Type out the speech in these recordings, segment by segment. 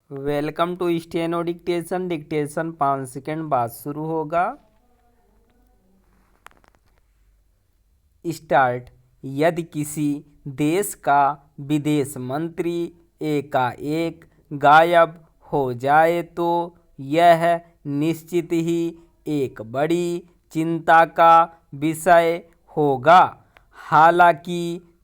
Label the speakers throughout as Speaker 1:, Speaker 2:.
Speaker 1: Welcome to steno dictation. Dictation 5 second बाद शुरू होगा। स्टार्ट। यदि किसी देश का विदेश मंत्री एकाएक गायब हो जाए तो यह निश्चित ही एक बड़ी चिंता का विषय होगा। हालांकि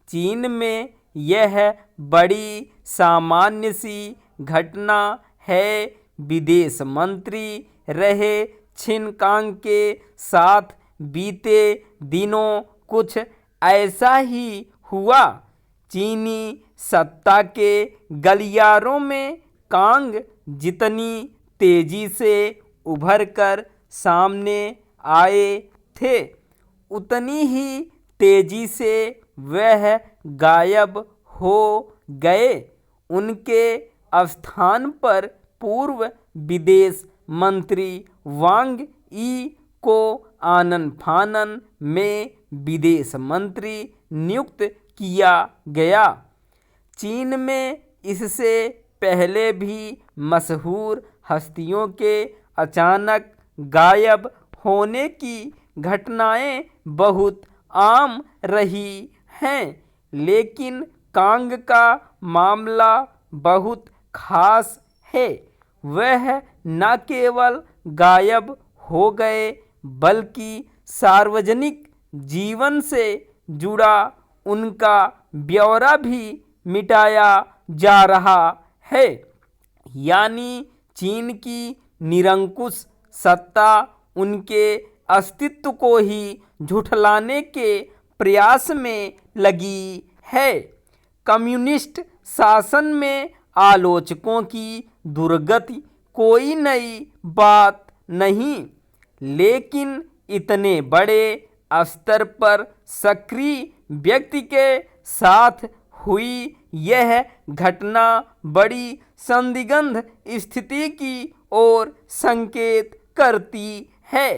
Speaker 1: चीन में यह बड़ी सामान्य सी घटना है। विदेश मंत्री रहे छिनकांग के साथ बीते दिनों कुछ ऐसा ही हुआ। चीनी सत्ता के गलियारों में कांग जितनी तेजी से उभरकर सामने आए थे, उतनी ही तेजी से वह गायब हो गए। उनके स्थान पर पूर्व विदेश मंत्री वांग यी को आनन फानन में विदेश मंत्री नियुक्त किया गया। चीन में इससे पहले भी मशहूर हस्तियों के अचानक गायब होने की घटनाएं बहुत आम रही हैं, लेकिन कांग का मामला बहुत खास है। वह न केवल गायब हो गए बल्कि सार्वजनिक जीवन से जुड़ा उनका ब्यौरा भी मिटाया जा रहा है। यानी चीन की निरंकुश सत्ता उनके अस्तित्व को ही झुठलाने के प्रयास में लगी है। कम्युनिस्ट शासन में आलोचकों की दुर्गति कोई नई बात नहीं, लेकिन इतने बड़े स्तर पर सक्रिय व्यक्ति के साथ हुई यह घटना बड़ी संदिग्ध स्थिति की ओर संकेत करती है।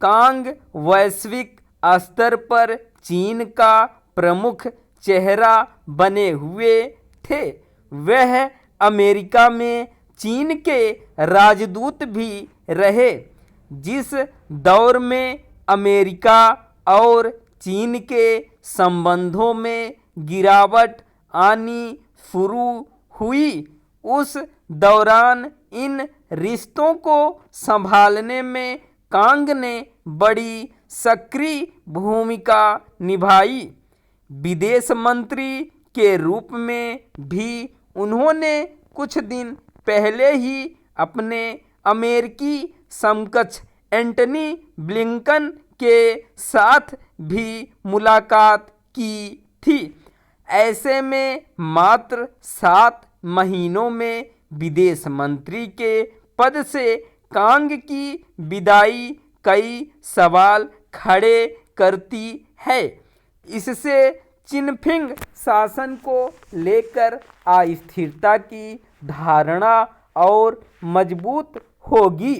Speaker 1: कांग वैश्विक स्तर पर चीन का प्रमुख चेहरा बने हुए थे। वह अमेरिका में चीन के राजदूत भी रहे, जिस दौर में अमेरिका और चीन के संबंधों में गिरावट आनी शुरू हुई। उस दौरान इन रिश्तों को संभालने में कांग ने बड़ी सक्रिय भूमिका निभाई। विदेश मंत्री के रूप में भी उन्होंने कुछ दिन पहले ही अपने अमेरिकी समकक्ष एंटनी ब्लिंकन के साथ भी मुलाकात की थी। ऐसे में मात्र 7 महीनों में विदेश मंत्री के पद से कांग की विदाई कई सवाल खड़े करती है। इससे चिनफिंग शासन को लेकर अस्थिरता की धारणा और मजबूत होगी,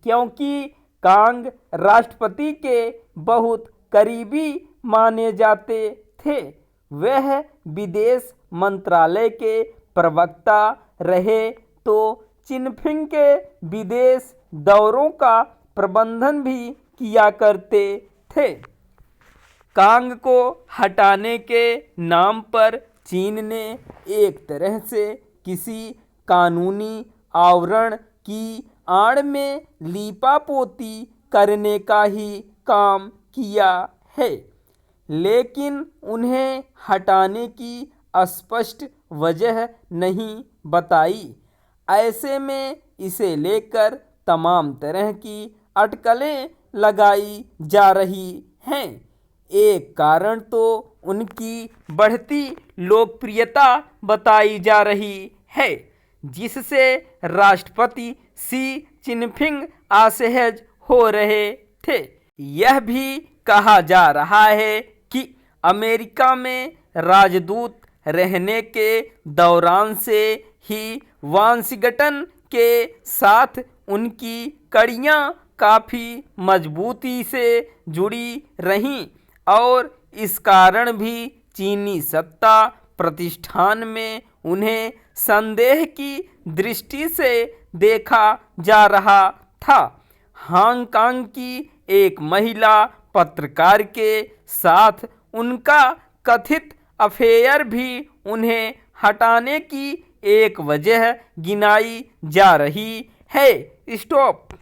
Speaker 1: क्योंकि कांग राष्ट्रपति के बहुत करीबी माने जाते थे। वह विदेश मंत्रालय के प्रवक्ता रहे तो चिनफिंग के विदेश दौरों का प्रबंधन भी किया करते थे। कांग को हटाने के नाम पर चीन ने एक तरह से किसी कानूनी आवरण की आड़ में लीपापोती करने का ही काम किया है, लेकिन उन्हें हटाने की स्पष्ट वजह नहीं बताई। ऐसे में इसे लेकर तमाम तरह की अटकलें लगाई जा रही हैं। एक कारण तो उनकी बढ़ती लोकप्रियता बताई जा रही है, जिससे राष्ट्रपति शी चिनफिंग असहज हो रहे थे। यह भी कहा जा रहा है कि अमेरिका में राजदूत रहने के दौरान से ही वाशिंगटन के साथ उनकी कड़ियाँ काफ़ी मजबूती से जुड़ी रहीं और इस कारण भी चीनी सत्ता प्रतिष्ठान में उन्हें संदेह की दृष्टि से देखा जा रहा था। हांगकांग की एक महिला पत्रकार के साथ उनका कथित अफेयर भी उन्हें हटाने की एक वजह गिनाई जा रही है। स्टॉप।